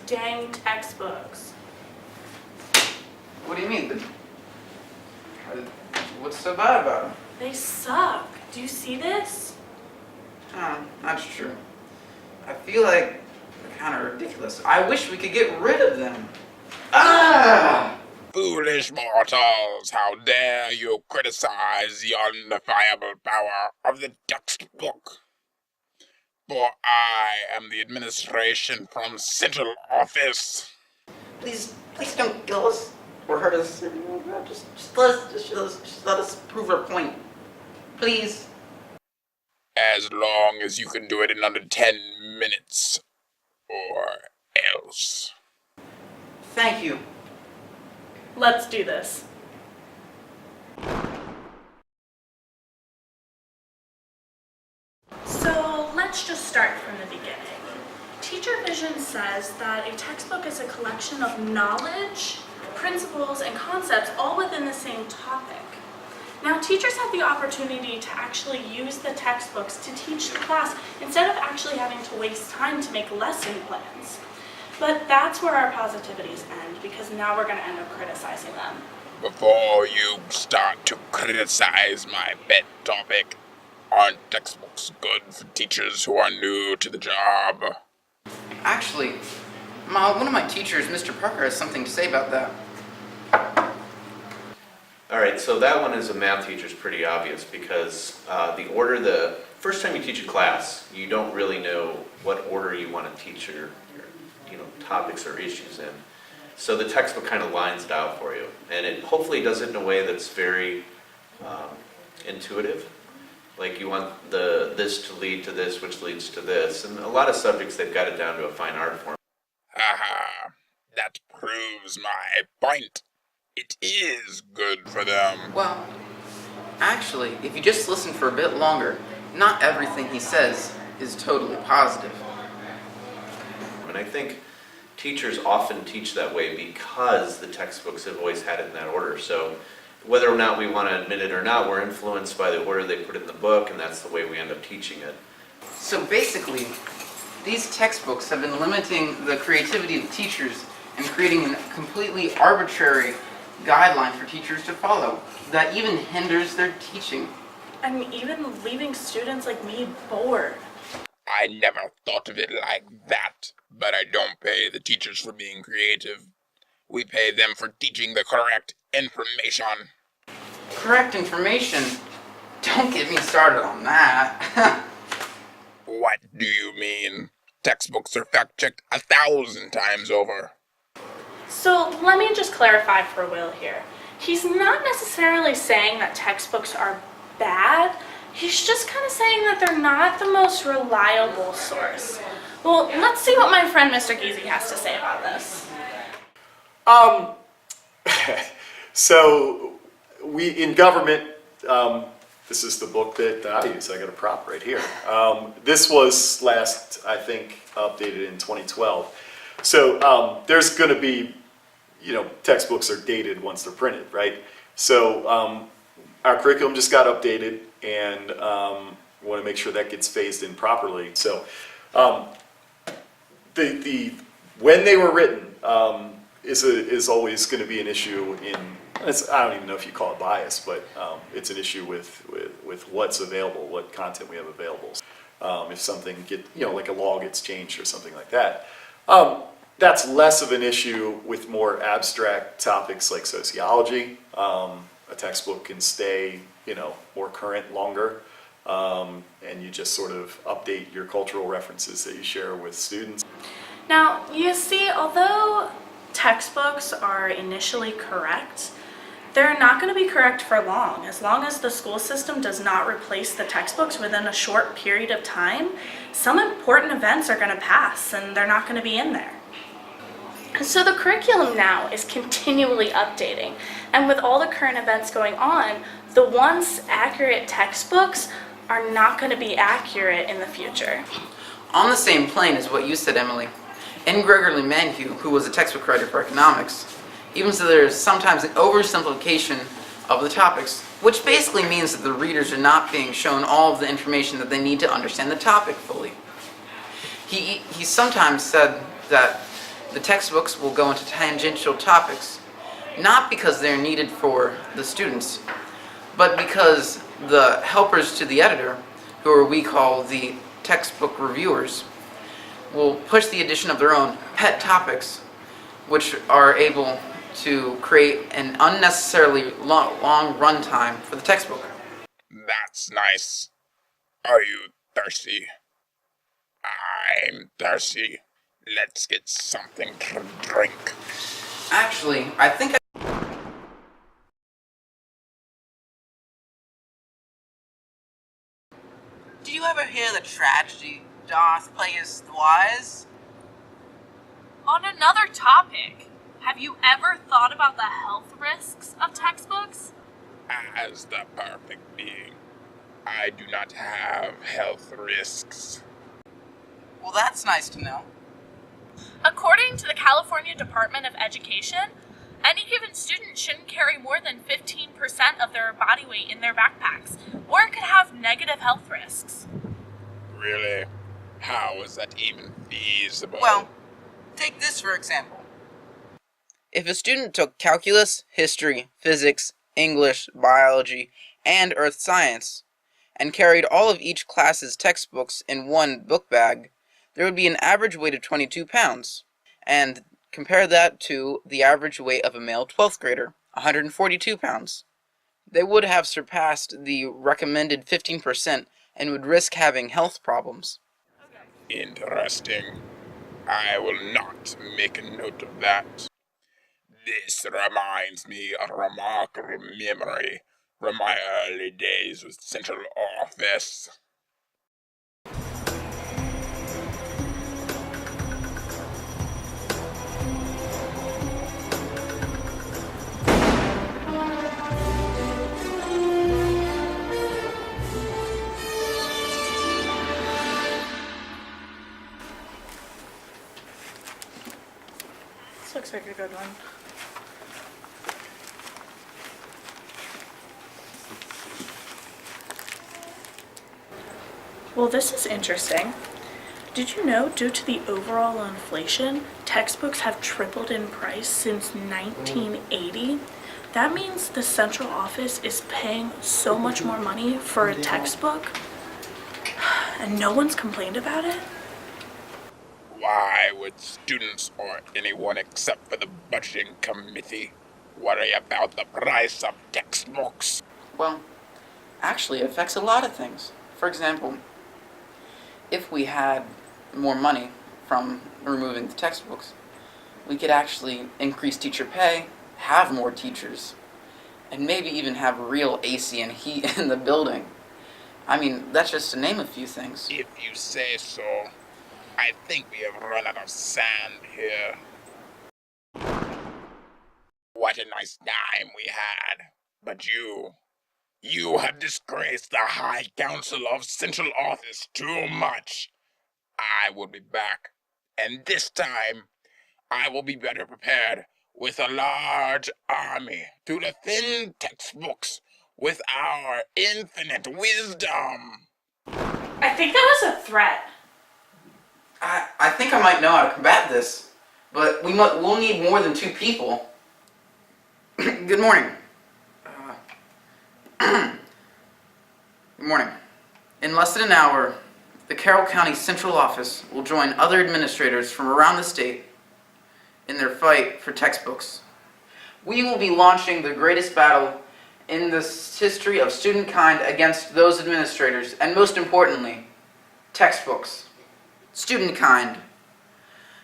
dang textbooks. What do you mean? What's so bad about them? They suck. Do you see this? That's true. I feel like they're kind of ridiculous. I wish we could get rid of them. Ah! Foolish mortals, how dare you criticize the undeniable power of the textbook? For I am the administration from Central Office. Please don't kill us or hurt us. Just let us prove our point. Please. As long as you can do it in under 10 minutes. Or else. Thank you. Let's do this. So let's just start from the beginning. Teacher Vision says that a textbook is a collection of knowledge, principles, and concepts all within the same topic. Now, teachers have the opportunity to actually use the textbooks to teach the class instead of actually having to waste time to make lesson plans. But that's where our positivities end, because now we're going to end up criticizing them. Before you start to criticize my pet topic, aren't textbooks good for teachers who are new to the job? Actually, one of my teachers, Mr. Parker, has something to say about that. Alright, so that one as a math teacher is pretty obvious because the first time you teach a class, you don't really know what order you want to teach your topics or issues in. So the textbook kind of lines it out for you. And it hopefully does it in a way that's very intuitive. Like you want this to lead to this, which leads to this. And a lot of subjects, they've got it down to a fine art form. Haha, that proves my point. It is good for them. Well, actually, if you just listen for a bit longer, not everything he says is totally positive. And I think teachers often teach that way because the textbooks have always had it in that order. So whether or not we want to admit it or not, we're influenced by the order they put in the book, and that's the way we end up teaching it. So basically, these textbooks have been limiting the creativity of teachers and creating a completely arbitrary guideline for teachers to follow that even hinders their teaching. And even leaving students like me bored. I never thought of it like that, but I don't pay the teachers for being creative. We pay them for teaching the correct information. Correct information? Don't get me started on that. What do you mean? Textbooks are fact-checked 1,000 times over. So let me just clarify for Will here. He's not necessarily saying that textbooks are bad. He's just kind of saying that they're not the most reliable source. Well, let's see what my friend Mr. Giese has to say about this. So we in government, this is the book that I use. I got a prop right here. This was last, I think, updated in 2012. So there's going to be, textbooks are dated once they're printed, right? So our curriculum just got updated, and we want to make sure that gets phased in properly. So when they were written is always going to be an issue in. I don't even know if you call it bias, but it's an issue with what's available, what content we have available. If something like a law gets changed or something like that. That's less of an issue with more abstract topics like sociology. A textbook can stay, more current longer, and you just sort of update your cultural references that you share with students. Now, you see, although textbooks are initially correct, they're not going to be correct for long. As long as the school system does not replace the textbooks within a short period of time, some important events are going to pass and they're not going to be in there. So the curriculum now is continually updating, and with all the current events going on, the once accurate textbooks are not going to be accurate in the future. On the same plane as what you said, Emily, N. Gregory Mankiw, who was a textbook writer for economics, even so there's sometimes an oversimplification of the topics, which basically means that the readers are not being shown all of the information that they need to understand the topic fully. He sometimes said that The textbooks will go into tangential topics, not because they're needed for the students, but because the helpers to the editor, who we call the textbook reviewers, will push the addition of their own pet topics, which are able to create an unnecessarily long run time for the textbook. That's nice. Are you thirsty? I'm thirsty. Let's get something to drink. Actually, I think Did you ever hear the tragedy doth Plagueis the Wise? On another topic, have you ever thought about the health risks of textbooks? As the perfect being, I do not have health risks. Well, that's nice to know. According to the California Department of Education, any given student shouldn't carry more than 15% of their body weight in their backpacks, or it could have negative health risks. Really? How is that even feasible? Well, take this for example. If a student took calculus, history, physics, English, biology, and earth science, and carried all of each class's textbooks in one book bag, there would be an average weight of 22 pounds. And compare that to the average weight of a male 12th grader, 142 pounds. They would have surpassed the recommended 15% and would risk having health problems. Interesting. I will not make a note of that. This reminds me of a remarkable memory from my early days with Central Office. This looks like a good one. Well, this is interesting. Did you know, due to the overall inflation, textbooks have tripled in price since 1980? That means the central office is paying so much more money for a textbook, and no one's complained about it? Why would students or anyone except for the budgeting committee worry about the price of textbooks? Well, actually, it affects a lot of things. For example, if we had more money from removing the textbooks, we could actually increase teacher pay, have more teachers, and maybe even have real AC and heat in the building. I mean, that's just to name a few things. If you say so. I think we have run out of sand here. What a nice time we had. But you have disgraced the High Council of Central Office too much. I will be back, and this time I will be better prepared with a large army to defend textbooks with our infinite wisdom. I think that was a threat. I think I might know how to combat this, but we'll need more than 2 people. Good morning. Good morning. In less than an hour, the Carroll County Central Office will join other administrators from around the state in their fight for textbooks. We will be launching the greatest battle in the history of studentkind against those administrators, and most importantly, textbooks. Studentkind.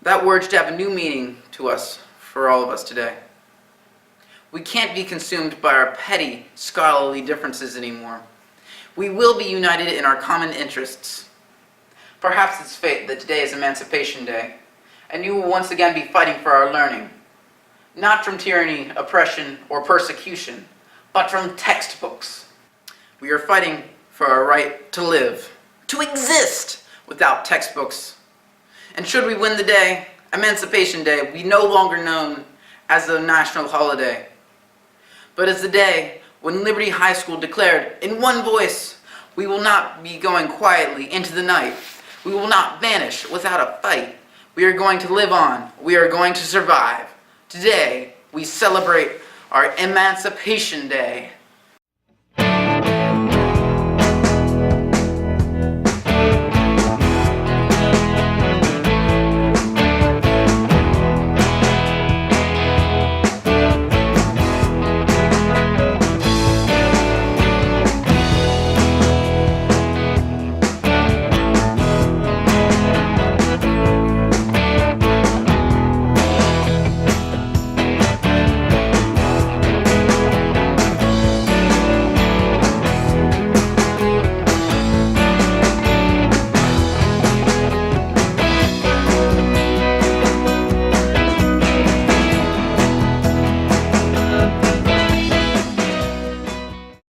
That word should have a new meaning to us, for all of us today. We can't be consumed by our petty, scholarly differences anymore. We will be united in our common interests. Perhaps it's fate that today is Emancipation Day, and you will once again be fighting for our learning. Not from tyranny, oppression, or persecution, but from textbooks. We are fighting for our right to live, to exist without textbooks. And should we win the day, Emancipation Day will be no longer known as a national holiday, but as the day when Liberty High School declared in one voice, we will not be going quietly into the night. We will not vanish without a fight. We are going to live on. We are going to survive. Today, we celebrate our Emancipation Day.